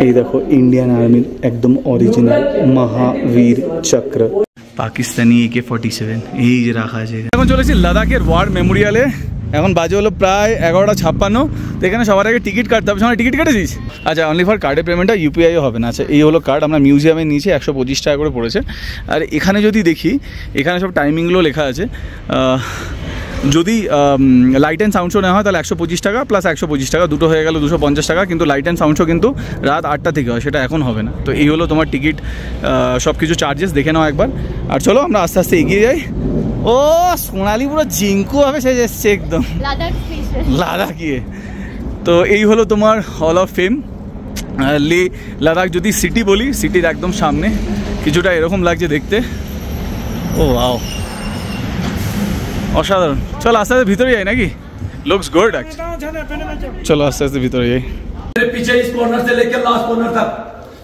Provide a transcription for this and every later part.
এই দেখো ইন্ডিয়ান আর্মির একদম অরিজিনাল মহাবীর চক্র, পাকিস্তানি AK-47 এই যে রাখা আছে। এখন চলেছি লাদাখের ওয়ার মেমোরিয়ালে। এখন বাজে হলো প্রায় 11:56। তো এখানে সবার আগে টিকিট কাটতে হবে। সবাই টিকিট কেটেছিস? আচ্ছা, অনলি ফর কার্ডের পেমেন্টটা, ইউপিআইও হবে না। আচ্ছা, এই হলো কার্ড। আমরা মিউজিয়ামে নিয়েছি, 125 টাকা করে পড়েছে। আর এখানে যদি দেখি, এখানে সব টাইমিংগুলো লেখা আছে। যদি লাইট অ্যান্ড সাউন্ড শো নেওয়া হয় তাহলে 125 টাকা প্লাস 125 টাকা, দুটো হয়ে গেল 250 টাকা। কিন্তু লাইট অ্যান্ড সাউন্ড শো কিন্তু রাত 8টা থেকে হয়, সেটা এখন হবে না। তো এই হলো তোমার টিকিট, সব কিছু চার্জেস দেখে নাও একবার। আর চলো আমরা আস্তে আস্তে এগিয়ে যাই। ও সোনালি পুরো জিঙ্কু হবে সে এসছে একদম লাদাখ গিয়ে। তো এই হলো তোমার hall of fame Leh Ladakh. যদি সিটি বলি, সিটির একদম সামনে, কিছুটা এরকম লাগছে দেখতে। ও ওয়াও, অসাধারণ। চলো আস্তে আস্তে ভিতরে যাই নাকি? Looks good actually. चलो आस्ते आस्ते भीतर जाइए। पीछे इस कॉर्नर से लेकर लास्ट कॉर्नर तक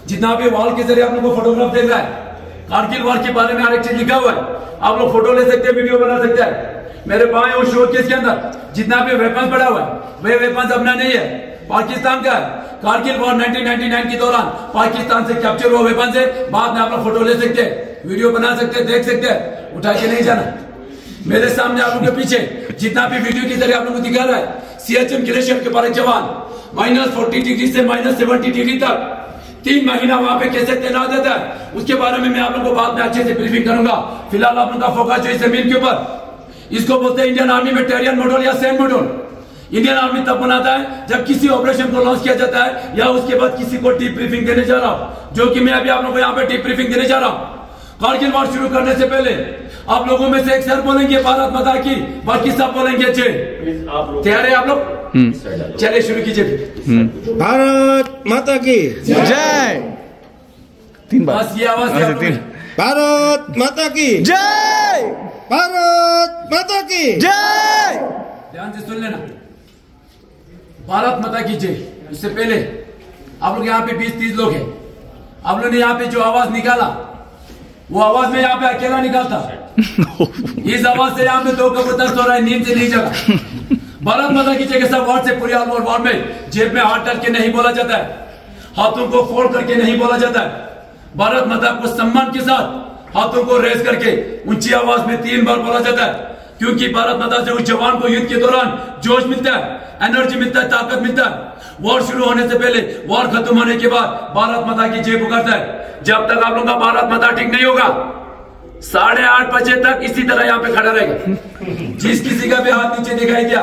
जितना भी वॉल के जरिए आप लोगों को फोटोग्राफ देख रहा है, कारगिल वॉर के बारे में हर एक चीज लिखा हुआ है। आप लोग फोटो ले सकते हैं, वीडियो बना सकते हैं। मेरे बाएं और शोकेस के अंदर जितना भी वेपन्स पड़ा हुआ है, वे वेपन्स अपना नहीं है, पाकिस्तान का है। कारगिल वॉर 1999 के दौरान पाकिस्तान से कैप्चर हुआ वेपन्स है। बाद में आप लोग फोटो ले सकते हैं, वीडियो बना सकते हैं, देख सकते हैं। उठा के नहीं जाना। मेरे सामने आप लोगों के पीछे जितना भी वीडियो के जरिए आप लोगों को दिखा रहा है, सियाचिन ग्लेशियर के बारे जवान -40 डिग्री से -70 डिग्री तक 3 महीना वहां पे कैसे तैनात रहता है, उसके बारे में मैं आप लोगों को बाद में अच्छे से ब्रीफिंग करूंगा। फिलहाल आप लोगों का फोकस जो इस जमीन के ऊपर, इसको बोलते हैं इंडियन आर्मी में टेरियन मॉडल या सैंड मॉडल। इंडियन आर्मी तब बनाता है जब किसी ऑपरेशन को लॉन्च किया जाता है या उसके बाद किसी को डीप ब्रीफिंग देने जा रहा हूं, जो कि मैं अभी आप लोगों को यहाँ पे डीप ब्रीफिंग देने जा रहा हूँ। कारगिल वॉर शुरू करने से पहले आप लोगों में से एक सर बोलेंगे भारत माता की, बाकी सब बोलेंगे जय। तैयार है आप लोग? चलिए शुरू कीजिए। भारत माता की जय। 3 बार बस ये आवाज से आप लोग- भारत माता की जय, भारत माता की जय। ध्यान से सुन लेना, भारत माता की जय। इससे पहले आप लोग यहाँ पे 20-30 लोग हैं। आप लोगों ने यहाँ पे जो आवाज निकाला, वो आवाज में यहाँ पे अकेला निकालता। इस आवाज से यहाँ पे 2 कबूतर सो रहा है, नींद से नहीं जगा। भारत माता की जगह सब वर्ड से पूरे ऑल वॉर में जेब में हाथ डाल के नहीं बोला जाता है, हाथों को फोल्ड करके नहीं बोला जाता है। भारत माता को सम्मान के साथ हाथों को रेस करके ऊंची आवाज में 3 बार बोला जाता है, क्योंकि भारत माता से उस जवान को युद्ध के दौरान जोश मिलता है, एनर्जी मिलता है, ताकत मिलता है। वॉर शुरू होने से पहले, वॉर खत्म होने के बाद भारत माता की जय पुकारता है। जब तक आप लोगों का भारत माता ठीक नहीं होगा, 8:30 बजे तक इसी तरह यहाँ पे खड़ा रहेगा। जिस किसी का भी हाथ नीचे दिखाई दिया,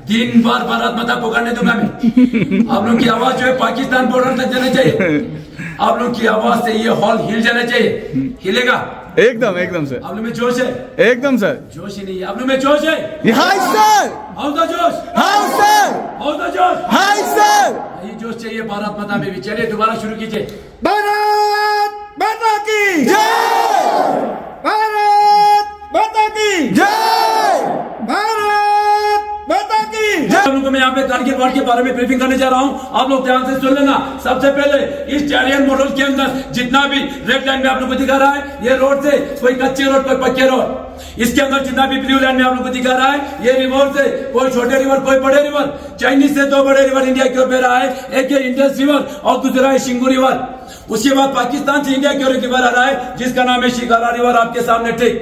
3 बार भारत माता पुकारने दूंगा मैं। आप लोग की आवाज जो है पाकिस्तान बॉर्डर तक जाना चाहिए। आप लोग की आवाज से ये हॉल हिल जाना चाहिए। हिलेगा? एकदम एकदम सर। आप लोग में जोश है? एकदम सर। जोश ही नहीं है, आप लोग में जोश है? Hi sir. हाउ द जोश? How sir. हाउ द जोश? Hi sir. ये जोश चाहिए भारत माता में भी। चलिए दोबारा शुरू कीजिए। भारत माता की जय, भारत माता की जय, भारत माता की आप लोगों को मैं यहाँ पे कारगिल वॉर के बारे में ब्रीफिंग करने जा रहा हूँ। आप लोग ध्यान से सुन लेना। सबसे पहले इस टेरियन मॉडल के अंदर जितना भी रेड लाइन में आप लोगों को दिखा रहा है, ये रोड से कोई कच्चे रोड, कोई पक्के रोड। इसके अंदर जितना भी ब्लू लाइन में आप लोगों को दिखा रहा है, ये रिवर से कोई छोटे रिवर, कोई बड़े रिवर। चाइनीज से 2 बड़े रिवर इंडिया की ओर बह रहा है, एक है इंडस रिवर और दूसरा है शिंगू रिवर। उसके बाद पाकिस्तान से इंडिया की ओर रिवर आ रहा है, जिसका नाम है शिकारा रिवर, आपके सामने ठीक।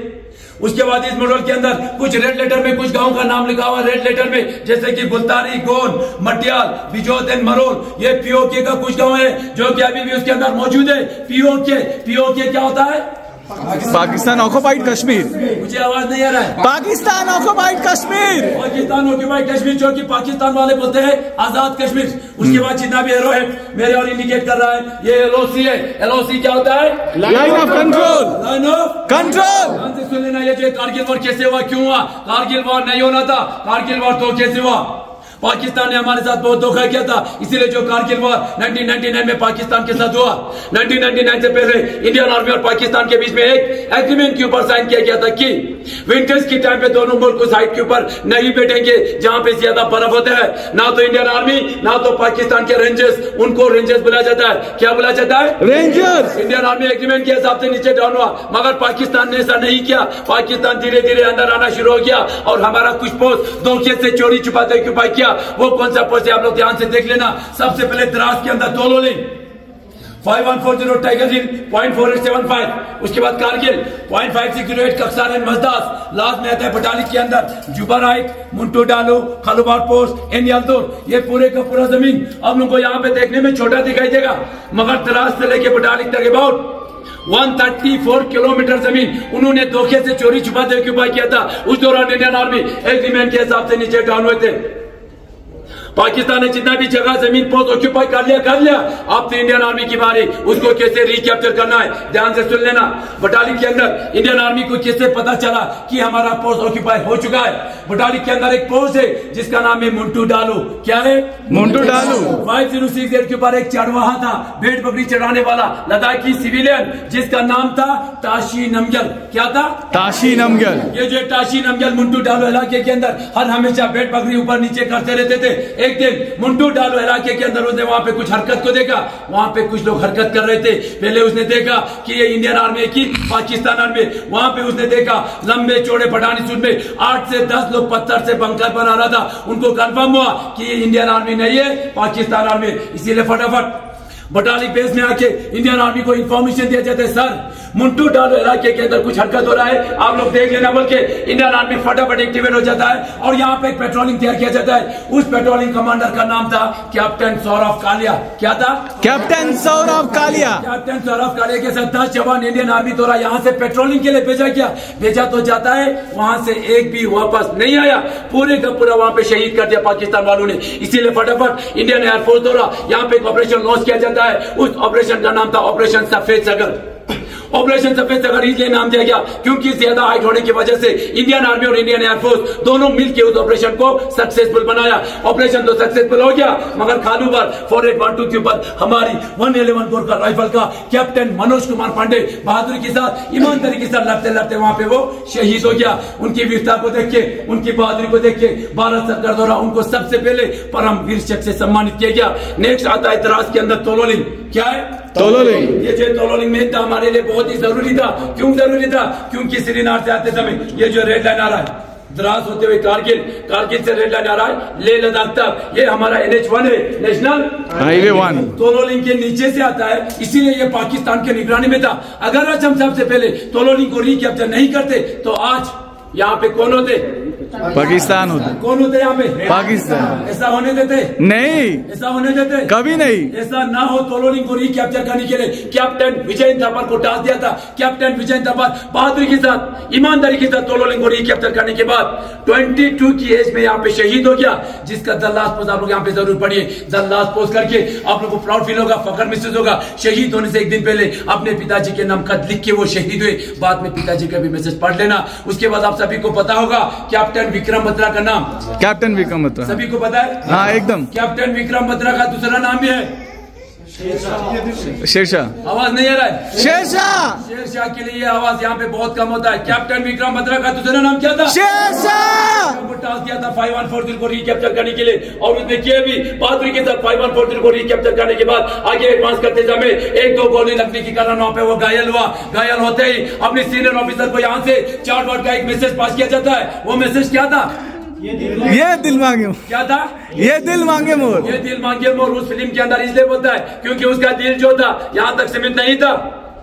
उसके बाद इस मॉडल के अंदर कुछ रेड लेटर में कुछ गांव का नाम लिखा हुआ है, रेड लेटर में, जैसे कि गुलतारी, गोन, मटियाल, बिजोत एंड मरोल। ये पीओके का कुछ गांव है जो कि अभी भी उसके अंदर मौजूद है। पीओके क्या होता है? पाकिस्तान ऑक्युपाइड कश्मीर। मुझे आवाज नहीं आ रहा है। पाकिस्तान ऑक्युपाइड कश्मीर। पाकिस्तान ऑक्युपाइड कश्मीर, जो कि पाकिस्तान वाले बोलते हैं आजाद कश्मीर। उसके बाद जितना भी एरो है मेरे और इंडिकेट कर रहा है, ये LOC है। LOC क्या होता है? Line of control. Line of control. ध्यान से सुन लेना। ये जो कारगिल वॉर कैसे हुआ, क्यों हुआ? कारगिल वॉर नहीं होना था, कारगिल वॉर तो कैसे हुआ? पाकिस्तान ने हमारे साथ बहुत धोखा किया था, इसीलिए जो कारगिल वॉर 1999 में पाकिस्तान के साथ हुआ। 1999 से पहले इंडियन आर्मी और पाकिस्तान के बीच में एक एग्रीमेंट के ऊपर साइन किया गया था कि विंटर्स के टाइम पे दोनों मुल्क उस हाइट के ऊपर नहीं बैठेंगे जहां पे ज्यादा बर्फ होता है। ना तो इंडियन आर्मी ना तो पाकिस्तान के रेंजर्स, उनको रेंजर्स बुलाया जाता है। क्या बुलाया जाता है? रेंजर्स। इंडियन आर्मी एग्रीमेंट के हिसाब से नीचे डाउन हुआ, मगर पाकिस्तान ने ऐसा नहीं किया। पाकिस्तान धीरे धीरे अंदर आना शुरू हो गया और हमारा कुछ पोस्ट धोखे से चोरी छुपाते ऑक्यूपाई किया। वो कौन सा पोस्ट है आप लोग ध्यान से देख लेना। सबसे पहले द्रास के अंदर तोलोलिंग 5140 टाइगर हिल 0.4875, उसके बाद कारगिल 0.5608 कक्सार एंड मजदास, लास्ट में आता है बटालिक के अंदर जुबाराइट, मुंटू डालू, खलुबार पोस्ट, एन यालतोर। ये पूरे का पूरा जमीन आप लोगों को यहाँ पे देखने में छोटा दिखाई देगा, मगर द्रास से लेके बटालिक तक अबाउट 134 किलोमीटर जमीन उन्होंने धोखे से चोरी छुपा दे ऑक्यूपाई किया था। उस दौरान इंडियन आर्मी एग्रीमेंट के हिसाब से नीचे डाउन हुए थे। पाकिस्तान ने जितना भी जगह जमीन पोस्ट ऑक्यूपाई कर लिया। अब तो इंडियन आर्मी की बारी, उसको कैसे रिकैप्चर करना है ध्यान से सुन लेना। बटालिक के अंदर इंडियन आर्मी को कैसे पता चला कि हमारा पोस्ट ऑक्यूपाई हो चुका है। बटालिक के अंदर एक पोस्ट है जिसका नाम है मुंटू डालू। क्या है? मुंटू डालू। 5068 के ऊपर एक चढ़वाहा था, भेड़ बकरी चढ़ाने वाला लद्दाखी सिविलियन, जिसका नाम था ताशी नमग्याल। क्या था? ताशी नमग्याल। ये जो ताशी नमग्याल मुंटू डालू इलाके के अंदर हर हमेशा भेड़ बकरी ऊपर नीचे करते रहते थे। एक दिन मुंटू डालू इलाके के अंदर उसने वहां पे कुछ हरकत को देखा, वहां पे कुछ लोग हरकत कर रहे थे। पहले उसने देखा कि ये इंडियन आर्मी की पाकिस्तान आर्मी, वहां पे उसने देखा लंबे चौड़े पठानी सूट में 8 से 10 लोग पत्थर से बंकर बना रहा था। उनको कंफर्म हुआ कि ये इंडियन आर्मी नहीं है, पाकिस्तान आर्मी। इसीलिए फटाफट बटालिक बेस में आके इंडियन आर्मी को इंफॉर्मेशन दिया जाता है, सर मुंटू डालू इलाके के अंदर कुछ हरकत हो रहा है, आप लोग देख लेना। बोल के इंडियन आर्मी फटाफट एक्टिवेट हो जाता है और यहाँ पे एक पेट्रोलिंग तैयार किया जाता है। उस पेट्रोलिंग कमांडर का नाम था कैप्टन सौरभ कालिया। क्या था? कैप्टन सौरभ कालिया। कैप्टन सौरभ कालिया के साथ 10 जवान इंडियन आर्मी द्वारा यहाँ से पेट्रोलिंग के लिए भेजा तो जाता है, वहां से एक भी वापस नहीं आया। पूरे का पूरा वहां पे शहीद कर दिया पाकिस्तान वालों ने। इसीलिए फटाफट इंडियन एयरफोर्स द्वारा यहाँ पे एक ऑपरेशन लॉन्च किया जाता है। उस ऑपरेशन का नाम था ऑपरेशन सफेद सागर। ऑपरेशन सफेद सागर इसलिए नाम दिया गया क्योंकि ज्यादा हाइट होने की वजह से इंडियन आर्मी और इंडियन एयरफोर्स दोनों मिलकर उस ऑपरेशन को सक्सेसफुल बनाया। ऑपरेशन तो सक्सेसफुल हो गया, मगर खालूबार 4812 के ऊपर हमारी 111 कोर का राइफल का कैप्टन मनोज कुमार पांडे बहादुरी के साथ, ईमानदारी के साथ लड़ते लड़ते वहां पे वो शहीद हो गया। उनकी वीरता को देख के, उनकी बहादुरी को देख के भारत सरकार द्वारा उनको सबसे पहले परम वीर चक्र से सम्मानित किया गया। नेक्स्ट आता है द्रास के अंदर तोलोलिंग। क्या है? तोलोलिंग। ये जो तोलोलिंग में था हमारे लिए बहुत ही जरूरी था। क्यों जरूरी था? क्योंकि श्रीनगर से आते समय ये जो रेड लाइन आ रहा है, द्रास होते हुए कारगिल, कारगिल से रेड लाइन आ रहा है लेह लद्दाख तक, ये हमारा NH1 है, नेशनल हाईवे 1, तोलोलिंग के नीचे से आता है। इसीलिए ये पाकिस्तान के निगरानी में था। अगर आज हम सबसे पहले तोलोलिंग को रिकैप्चर नहीं करते तो आज यहाँ पे कौन होते? पाकिस्तान होता। कौन होते यहाँ पे? पाकिस्तान। ऐसा होने देते? नहीं, ऐसा होने देते कभी नहीं। ऐसा ना हो, तोलोलिंग को रिकैप्चर करने के लिए कैप्टन विजय थापर को टास्क दिया था। कैप्टन विजय थापर बहादुरी के साथ, ईमानदारी के साथ तोलोलिंग को रिकैप्चर करने के बाद 22 की एज में यहाँ पे शहीद हो गया, जिसका द लास्ट पोस्ट आप लोग यहाँ पे जरूर पढ़िए। द लास्ट पोस्ट करके आप लोग को प्राउड फील होगा, फखर महसूस होगा। शहीद होने से एक दिन पहले अपने पिताजी के नाम खत लिख के वो शहीद हुए। बाद में पिताजी का भी मैसेज पढ़ लेना। उसके बाद आप सभी को पता होगा कैप्टन विक्रम बत्रा का नाम। कैप्टन विक्रम बत्रा सभी को पता है? हाँ एकदम। कैप्टन विक्रम बत्रा का दूसरा नाम भी है शेरशाह। आवाज नहीं आ रहा है? शेरशाह। शेरशाह के लिए आवाज यहाँ पे बहुत कम होता है। कैप्टन विक्रम बत्रा का दूसरा नाम क्या था? शेरशाह। टास्क दिया था 5140 को रिकैप्चर करने के लिए और उसने किया भी बहादुरी के साथ। 5140 को रिकैप्चर करने के बाद आगे एडवांस करते समय 1-2 गोली लगने के कारण वहां पे वो घायल हुआ। घायल होते ही अपने सीनियर ऑफिसर को यहाँ से 4 वर्ड का एक मैसेज पास किया जाता है। वो मैसेज क्या था? ये दिल मांगे। क्या था? ये दिल मांगे मोर। ये दिल मांगे मोर उस फिल्म के अंदर इसलिए बोलता है क्योंकि उसका दिल जो था यहाँ तक सीमित नहीं था,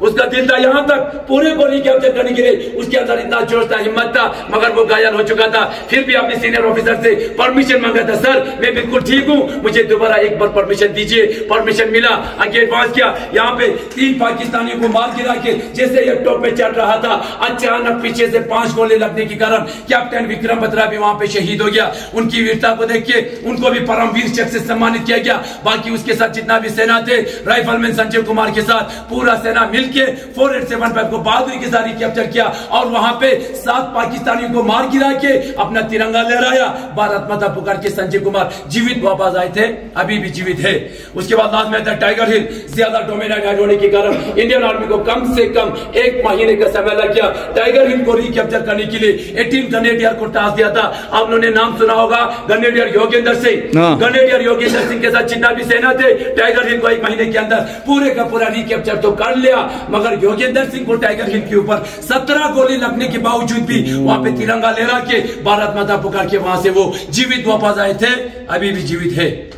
उसका दिल था यहाँ तक। पूरे को रिकैप्चर करने के लिए उसके अंदर इतना जोश था, हिम्मत था, मगर वो घायल हो चुका था। फिर भी अपने सीनियर ऑफिसर से परमिशन मांगा था, सर मैं बिल्कुल ठीक हूँ, मुझे दोबारा एक बार परमिशन दीजिए। परमिशन मिला, आगे एडवांस किया। यहाँ पे 3 पाकिस्तानियों को मार गिरा के जैसे ये टॉप पे चढ़ रहा था, अचानक पीछे से 5 गोले लगने के कारण कैप्टन विक्रम बत्रा भी वहां पे शहीद हो गया। उनकी वीरता को देख के उनको भी परम वीर चक्र से सम्मानित किया गया। बाकी उसके साथ जितना भी सेना थे, राइफलमैन संजय कुमार के साथ पूरा सेना मिल के 4875 को बहादुरी के साथ कैप्चर किया और वहां पे 7 पाकिस्तानियों को मार गिरा के अपना तिरंगा लहराया। भारत माता पुकार के संजय कुमार जीवित वापस आए थे, अभी भी जीवित है। उसके बाद लास्ट में था टाइगर हिल। ज्यादा डोमिनेट होने के कारण इंडियन आर्मी को कम से कम 1 महीने का समय लग गया टाइगर हिल को रिकैप्चर करने के लिए। 18 ग्रेनेडियर को टास्क दिया था। आप लोगों ने नाम सुना होगा ग्रेनेडियर योगेंद्र सिंह। ग्रेनेडियर योगेंद्र सिंह के साथ जितना भी सेना थे, टाइगर हिल को 1 महीने के अंदर पूरे का पूरा रिकैप्चर तो कर लिया, मगर योगेंद्र सिंह को टाइगर हिल के ऊपर 17 गोली लगने के बावजूद भी वहां पे तिरंगा लहरा के भारत माता पुकार के वहां से वो जीवित वापस आए थे, अभी भी जीवित है।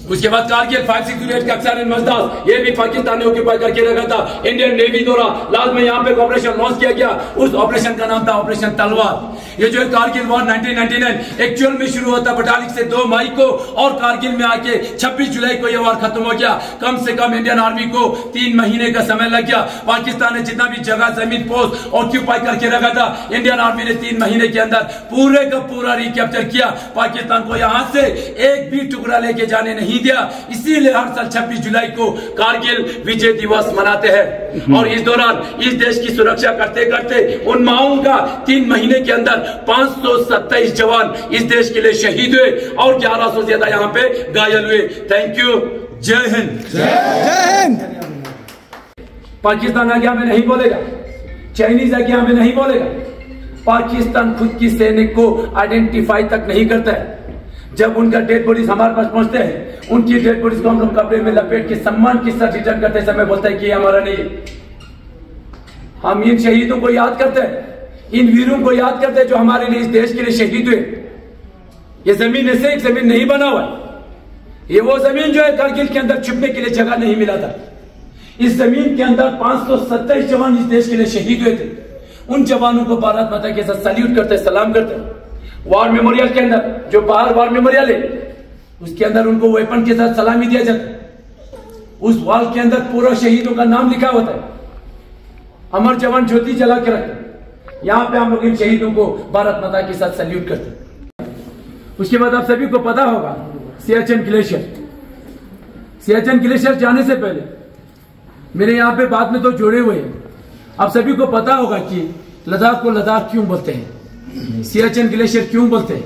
उसके बाद कारगिल 568 का अक्सर मजदास, ये भी पाकिस्तान ने ऑक्यूपाई करके रखा था। इंडियन नेवी द्वारा लास्ट में यहाँ पे ऑपरेशन लॉन्च किया गया, उस ऑपरेशन का नाम था ऑपरेशन तलवार। ये जो है कारगिल वॉर 1999 एक्चुअल में शुरू होता बटालिक से 2 मई को और कारगिल में आके 26 जुलाई को यह वार खत्म हो गया। कम से कम इंडियन आर्मी को 3 महीने का समय लग गया। पाकिस्तान ने जितना भी जगह जमीन पोस्ट ऑक्यूपाई करके रखा था, इंडियन आर्मी ने 3 महीने के अंदर पूरे का पूरा रिकैप्चर किया। पाकिस्तान को यहां से एक भी टुकड़ा लेके जाने नहीं दिया। इसीलिए हर साल 26 जुलाई को कारगिल विजय दिवस मनाते हैं। और इस दौरान इस देश की सुरक्षा करते करते उन माओं का 3 महीने के अंदर 527 जवान इस देश के लिए शहीद हुए और 1100 से ज्यादा यहाँ पे घायल हुए। Thank you. जय हिंद। जय हिंद। पाकिस्तान आज्ञा में नहीं बोलेगा, चाइनीज आज्ञा में नहीं बोलेगा। पाकिस्तान खुद की सैनिक को आइडेंटिफाई तक नहीं करता है। जब उनका डेड बॉडीज हमारे पास पहुंचते हैं, उनकी डेड बॉडीज को हम लोग कपड़े में लपेट के सम्मान के साथ रिटर्न करते समय बोलता है कि हमारा नहीं। हम इन शहीदों को याद करते हैं, इन वीरों को याद करते हैं जो हमारे लिए इस देश के लिए शहीद हुए। ये जमीन ऐसे एक जमीन नहीं बना हुआ, ये वो जमीन जो है कारगिल के अंदर छुपने के लिए जगह नहीं मिला था। इस जमीन के अंदर 527 जवान इस देश के लिए शहीद हुए थे। उन जवानों को भारत माता के साथ सैल्यूट करते, सलाम करते। वार मेमोरियल के अंदर जो बाहर वार मेमोरियल है, उसके अंदर उनको वेपन के साथ सलामी दिया जाता है। उस वॉल के अंदर पूरा शहीदों का नाम लिखा होता है। अमर जवान ज्योति जला के रखते हैं। यहां पे हम लोग इन शहीदों को भारत माता के साथ सैल्यूट करते हैं। उसके बाद आप सभी को पता होगा सियाचिन ग्लेशियर। सियाचिन ग्लेशियर जाने से पहले मेरे यहाँ पे बाद में तो जोड़े हुए हैं। आप सभी को पता होगा कि लद्दाख को लद्दाख क्यों बोलते हैं, सियाचिन ग्लेशियर क्यों बोलते हैं।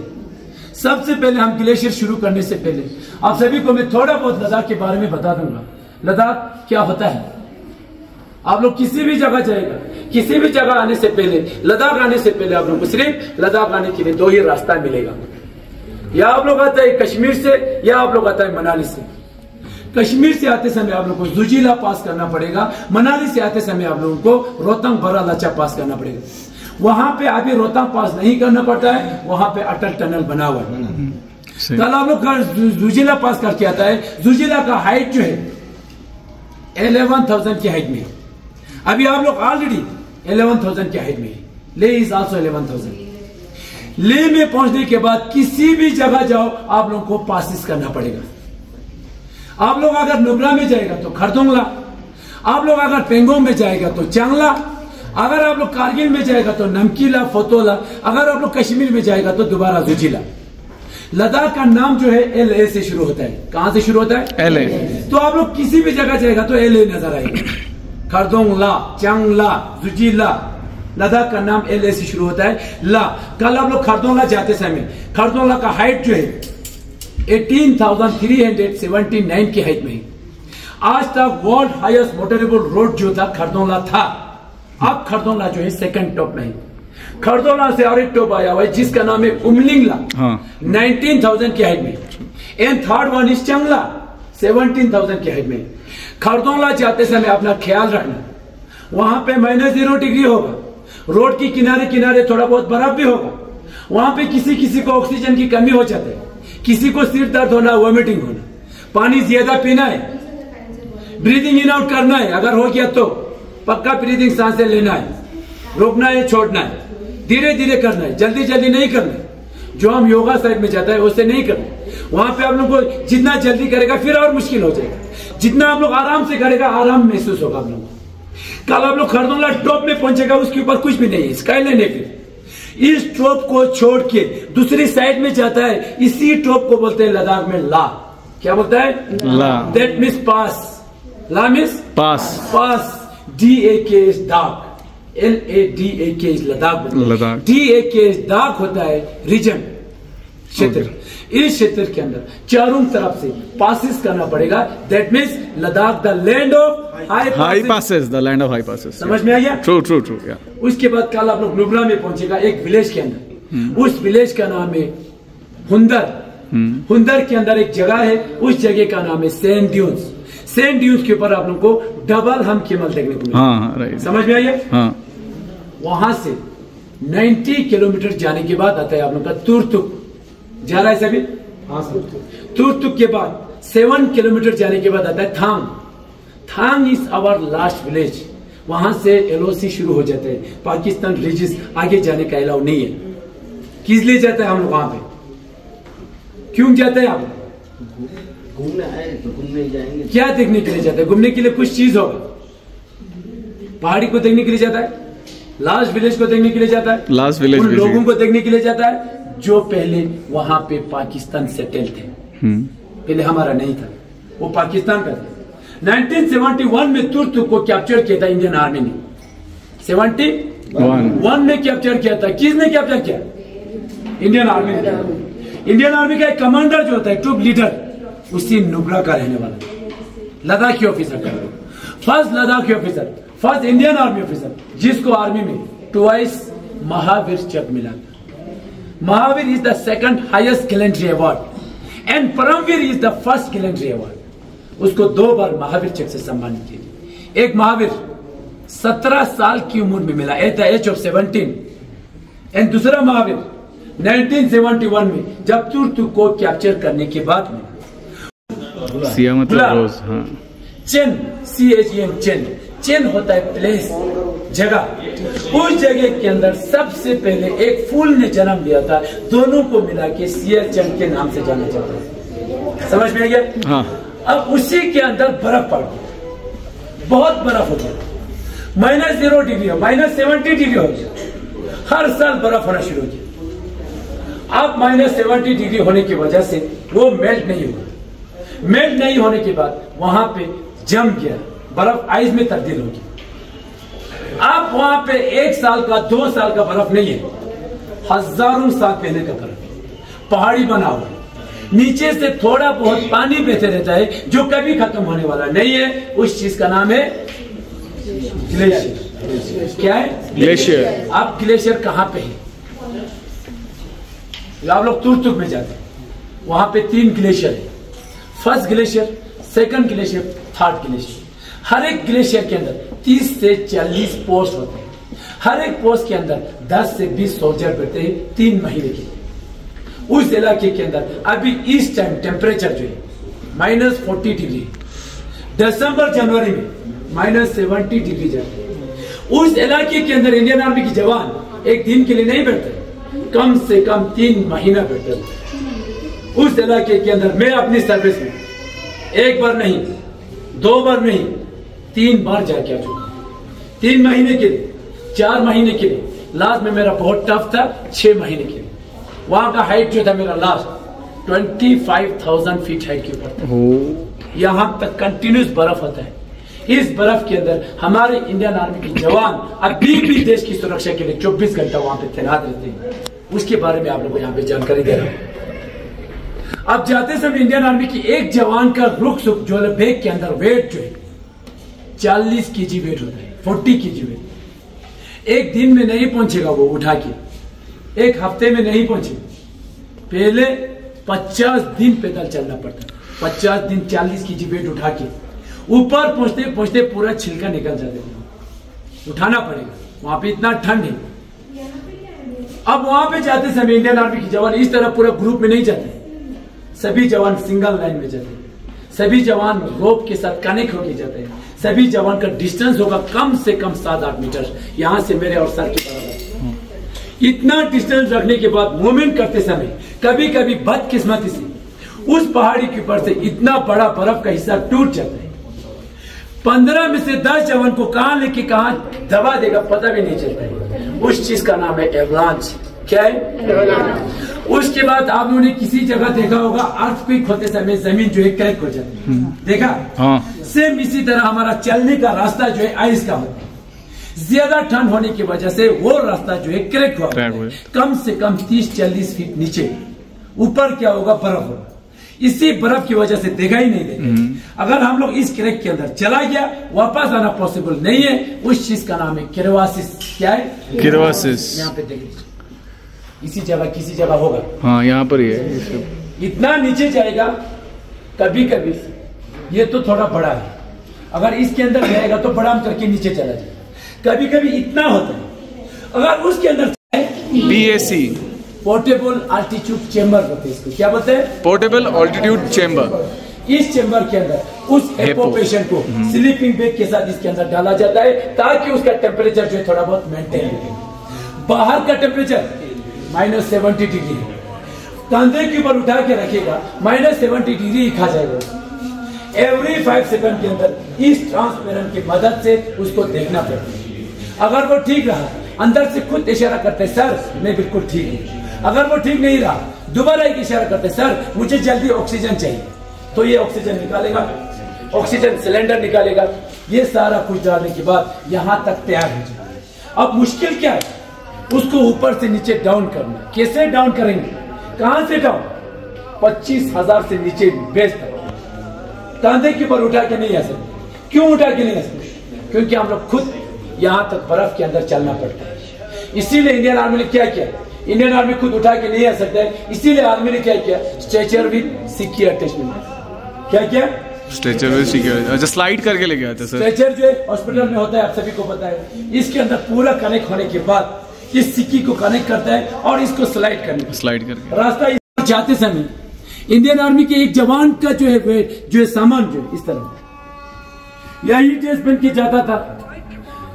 सबसे पहले हम ग्लेशियर शुरू करने से पहले आप सभी को मैं थोड़ा बहुत लद्दाख के बारे में बता दूंगा। लद्दाख क्या होता है। आप लोग किसी भी जगह जाएगा, किसी भी जगह आने से पहले, लद्दाख आने से पहले आप लोग को सिर्फ लद्दाख आने के लिए 2 ही रास्ता मिलेगा। या आप लोग आता है कश्मीर से, या आप लोग आता है मनाली से। कश्मीर से आते समय आप लोग को जुजिला पास करना पड़ेगा। मनाली से आते समय आप लोगों को रोहतांग बरा लाचा पास करना पड़ेगा। वहां पे अभी रोहतांग पास नहीं करना पड़ता है, वहां पे अटल टनल बना हुआ है। कल आप लोग जुजिला पास करके आता है। जुजिला का हाइट जो है 11,000 की हाइट में। अभी आप लोग ऑलरेडी 11,000 की हाइट में। ले इज आल्सो 11,000। ले में पहुंचने के बाद किसी भी जगह जाओ आप लोग को पासिस करना पड़ेगा। आप लोग अगर नुब्रा में जाएगा तो खरदोंगला, आप लोग अगर पेंगोंग में जाएगा तो चांगला, अगर आप लोग कारगिल में जाएगा तो नमकीला, फोतोला, अगर आप लोग कश्मीर में जाएगा तो दोबारा जुजिला। लद्दाख का नाम जो है LA से शुरू होता है। कहां से शुरू होता है? LA। तो आप लोग किसी भी जगह जाएगा तो LA नजर आएगा। खरदोंगला, चांगला, जुजिला, लद्दाख का नाम LA से शुरू होता है। ला, कल आप लोग खरदोंगला जाते समय, खरदोंगला का हाइट जो है 18,379 की हाइट में। आज तक वर्ल्ड हाईएस्ट मोटरेबल रोड जो था खरदोंगला था। अब खरदोंगला जो है सेकंड टॉप में है। खरदोंगला से और एक टॉप आया हुआ है जिसका नाम है उमलिंगला, 19,000 की हाइट में। एंड थर्ड वन इज चांगला, 17,000 की हाइट में। खरदोंगला जाते समय अपना ख्याल रखना, वहां पे -0 डिग्री होगा। रोड की किनारे किनारे थोड़ा बहुत बर्फ भी होगा। वहां पे किसी किसी को ऑक्सीजन की कमी हो जाती है, किसी को सिर दर्द होना, वॉमिटिंग होना। पानी ज्यादा पीना है, ब्रीदिंग इन आउट करना है। अगर हो गया तो पक्का ब्रीदिंग सांसें लेना है, रोकना है, छोड़ना है, धीरे धीरे करना है, जल्दी जल्दी नहीं करना है। जो हम योगा साइड में जाता है उससे नहीं करना। वहां पे आप लोग को जितना जल्दी करेगा फिर और मुश्किल हो जाएगा। जितना आप लोग आराम से करेगा आराम महसूस होगा आप लोग को। कल आप लोग खरदोंगला टॉप में पहुंचेगा, उसके ऊपर कुछ भी नहीं है, स्काईलाइन है। इस टॉप को छोड़ के दूसरी साइड में जाता है, इसी टॉप को बोलते हैं लद्दाख में ला। क्या बोलता है? ला। That means pass. ला means pass. Pass. DAK is डाक, LADAK is Ladakh. DAK is डाक होता है रीजन, क्षेत्र। इस क्षेत्र के अंदर चारों तरफ से पासिस करना पड़ेगा। That means Ladakh the land of high passes, the land of high passes. समझ में आ गया? True true true. उसके बाद कल आप लोग नुब्रा में पहुंचेगा, एक विलेज के अंदर। उस विलेज का नाम है हुंदर। हुंदर के अंदर एक जगह है, उस जगह का नाम है सैंड ड्यून्स। सैंड ड्यून्स के ऊपर आप लोगों को डबल हम केमल देखने को मिले। हाँ राइट, समझ में आइए। हाँ वहां से 90 किलोमीटर जाने के बाद आता है आप लोग का तुर्तुक। जा रहा है सभी? हाँ सर। तुर्तुक के बाद 7 किलोमीटर जाने के बाद आता है थांग। थांग इज आवर लास्ट विलेज। वहां से एलओसी शुरू हो जाता है। पाकिस्तान रिजिस आगे जाने का अलाउ नहीं है। किस लिए जाता है हम लोग वहां पे? क्यों जाते हैं आप? घूमने आए तो घूमने जाएंगे। क्या देखने के लिए जाता है? घूमने के लिए कुछ चीज होगा। पहाड़ी को देखने के लिए जाता है, लास्ट विलेज को देखने के लिए जाता है, लास्ट विलेज उन लोगों को देखने के लिए जाता है जो पहले वहां पे पाकिस्तान सेटल थे। पहले हमारा नहीं था, वो पाकिस्तान का था। 1971 में तुर्तुक को कैप्चर किया था इंडियन आर्मी ने। 71 में कैप्चर किया था। किसने कैप्चर किया? इंडियन आर्मी ने। इंडियन आर्मी का एक कमांडर जो होता है, ट्रूप लीडर, उसी नुब्रा का रहने वाला, लद्दाखी ऑफिसर का। First Ladakhi officer, first Indian army officer जिसको आर्मी में ट्वाइस महावीर चक्र मिला था। Mahavir is the second highest gallantry award and Paramvir is the first gallantry award. उसको 2 बार महावीर चक्र से सम्मानित किया। एक महावीर 17 साल की उम्र में मिला, at the age of 17, and दूसरा महावीर 1971 में जब तुर्तुक को कैप्चर करने के बाद में सिया मतलब रोज। हाँ। Chain, CHEN, chain. चेन होता है प्लेस, जगह। उस जगह के अंदर सबसे पहले एक फूल ने जन्म लिया था। दोनों को मिला के सियाचेन के नाम से जाना जाता है। समझ में आ गया? हाँ। अब उसी के अंदर बर्फ पड़ गया, बहुत बर्फ हो गया। -0 डिग्री हो, -70 डिग्री हो गया। हर साल बर्फ होना शुरू हो गया। अब -70 डिग्री होने की वजह से वो मेल्ट नहीं हुआ। मेल्ट नहीं होने के बाद वहां पे जम गया, बर्फ आइस में तब्दील हो गया। अब वहां पे 1 साल का 2 साल का बर्फ नहीं है, हजारों साल पहले का बर्फ। पहाड़ी बना हुआ, नीचे से थोड़ा बहुत पानी बहते रहता है जो कभी खत्म होने वाला नहीं है। उस चीज का नाम है ग्लेशियर। क्या है? ग्लेशियर। अब ग्लेशियर कहां पे है? आप लोग तुर्तुक में जाते हैं, वहां पे 3 ग्लेशियर है। First glacier, second glacier, third glacier. हर एक ग्लेशियर के अंदर 30 से 40 पोस्ट होते हैं। हर एक पोस्ट के अंदर 10 से 20 सोल्जर बैठते हैं 3 महीने के। उस इलाके के अंदर अभी इस टाइम टेम्परेचर जो है -40 डिग्री, दिसंबर जनवरी में -70 डिग्री जाते हैं। उस इलाके के अंदर इंडियन आर्मी की जवान एक दिन के लिए नहीं बैठते, कम से कम 3 महीना बैठते हैं। उस इलाके के अंदर मैं अपनी सर्विस में 1 बार नहीं, 2 बार नहीं, 3 बार जाके आ चुका। 3 महीने के लिए, 4 महीने के लिए, लास्ट में मेरा बहुत टफ था 6 महीने के लिए। वहां का हाइट जो था मेरा लास्ट 25,000 फीट हाइट के ऊपर था। यहां तक कंटिन्यूस बर्फ होता है। इस बर्फ के अंदर हमारे इंडियन आर्मी के जवान अभी भी देश की सुरक्षा के लिए 24 घंटा वहां पे तैनात रहते हैं। उसके बारे में आप लोगों को यहाँ पे जानकारी दे रहा हूं। अब जाते समय इंडियन आर्मी की एक जवान का रुख सुख जो है बैग के अंदर वेट जो है 40 kg वेट होता है, 40 kg वेट। एक दिन में नहीं पहुंचेगा वो उठा के, एक हफ्ते में नहीं पहुंचे, पहले 50 दिन पैदल चलना पड़ता। 50 दिन 40 kg वेट उठा के ऊपर पहुंचते पहुंचते पूरा छिलका निकल जाते, उठाना पड़ेगा। वहां पे इतना ठंड है। अब वहां पे जाते समय इंडियन आर्मी की जवान इस तरह पूरा ग्रुप में नहीं जाते, सभी जवान सिंगल लाइन में जाते हैं। सभी जवान रोप के साथ कनेक्ट होके जाते हैं। सभी जवान का डिस्टेंस होगा कम से कम 7-8 मीटर, यहां से मेरे और सर के बराबर। इतना डिस्टेंस रखने के बाद मूवमेंट करते समय कभी कभी बदकिस्मती से उस पहाड़ी के ऊपर से इतना बड़ा बर्फ का हिस्सा टूट जाता है। 15 में से 10 जवान को कहां लेके कहां दबा देगा पता भी नहीं चलता है। उस चीज का नाम है एवलांच। क्या है? उसके बाद आप लोगों ने किसी जगह देखा होगा अर्थक्वेक होते समय जमीन जो है क्रैक हो जाती है, देखा? हाँ। सेम इसी तरह हमारा चलने का रास्ता जो है आइस का होता है। ज्यादा ठंड होने की वजह से वो रास्ता जो है क्रैक हुआ, कम से कम 30-40 फीट नीचे। ऊपर क्या होगा? बर्फ होगा। इसी बर्फ की वजह से देखा ही नहीं देगा। अगर हम लोग इस क्रैक के अंदर चला गया वापस आना पॉसिबल नहीं है। उस चीज का नाम है क्रेवासिस। क्या है? क्रेवासिस। यहाँ पे देखिए, इसी जगह किसी जगह होगा। हाँ, यहाँ पर ही है। इतना नीचे जाएगा, कभी कभी ये तो थोड़ा बड़ा है, अगर इसके अंदर जाएगा तो बड़ा करके नीचे चला जाए। कभी कभी इतना होता है, अगर उसके अंदर BAC पोर्टेबल अल्टीट्यूड चेंबर बोलते हैं इसको। क्या बोलते हैं? Portable altitude chamber. इस चेंबर के अंदर उस हेपो पेशेंट को स्लीपिंग बैग के साथ इसके अंदर डाला जाता है ताकि उसका टेम्परेचर जो है थोड़ा बहुत मेंटेन रहे। बाहर का टेम्परेचर -70 डिग्री है, कंधे के ऊपर उठा के रखेगा -70 डिग्री ही खा जाएगा। एवरी 5 सेकंड के अंदर इस ट्रांसपेरेंट की मदद से उसको देखना पड़ता है। अगर वो ठीक रहा, अंदर से खुद इशारा करते सर मैं बिल्कुल ठीक हूँ। अगर वो ठीक नहीं रहा, दोबारा एक इशारा करते सर मुझे जल्दी ऑक्सीजन चाहिए, तो ये ऑक्सीजन निकालेगा, ऑक्सीजन सिलेंडर निकालेगा। ये सारा कुछ डालने के बाद यहां तक तैयार हो जाएगा। अब मुश्किल क्या है? उसको ऊपर से नीचे डाउन करना। कैसे डाउन करेंगे? कहां से डाउन? 25,000 से नीचे बेस तक। कंधे के ऊपर उठा के नहीं आ सकते। क्यों उठा के नहीं आ सकते? क्योंकि हम लोग खुद यहां तक बर्फ के अंदर चलना पड़ता है। इसीलिए इंडियन आर्मी ने क्या किया? इंडियन आर्मी खुद उठा के नहीं आ सकता है, इसीलिए आर्मी ने क्या किया? Stretcher with secure attachment. क्या किया? Stretcher with secure. अच्छा, स्लाइड करके लेके आते सर। स्ट्रेचर जो है हॉस्पिटल में होता है, आप सभी को पता है। इसके अंदर पूरा कनेक्ट होने के बाद इस सिक्की को कनेक्ट करता है और इसको स्लाइड करके रास्ता जाते समय इंडियन आर्मी के एक जवान का जो है सामान जो है इस तरह यही ड्रेस पहन के जाता था।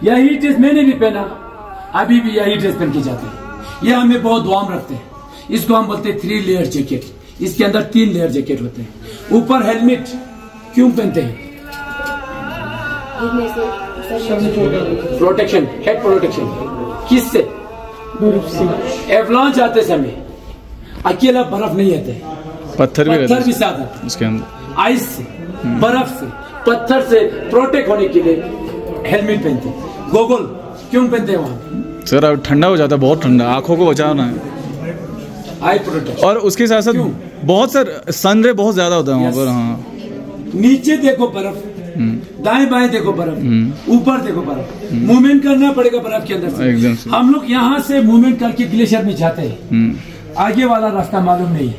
यही ड्रेस मैंने भी पहना, अभी भी यही ड्रेस पहन के जाते हैं। ये हमें बहुत दुआम रखते हैं। इसको हम बोलते हैं 3 लेयर जैकेट। इसके अंदर 3 लेयर जैकेट होते हैं। ऊपर हेलमेट क्यों पहनते हैं? Protection, head protection. किससे? एवलांच आते समय अकेला बर्फ नहीं आता है, पत्थर भी साथ आते हैं। इसके अंदर आइस से, बर्फ से, पत्थर से प्रोटेक्ट होने के लिए हेलमेट पहनते हैं। गोगल क्यों पहनते हैं वहां? सर अब ठंडा हो जाता है, बहुत ठंडा, आंखों को बचाना है। आई प्रोटेक्शन। और उसके साथ साथ बहुत सर सन रे बहुत ज्यादा होता है वहाँ पर। हाँ, नीचे देखो बर्फ, दाएं बाएं देखो बर्फ, ऊपर देखो बर्फ। मूवमेंट करना पड़ेगा बर्फ के अंदर से। एकदम से। हम लोग यहाँ से मूवमेंट करके ग्लेशियर में जाते हैं। आगे वाला रास्ता मालूम नहीं है,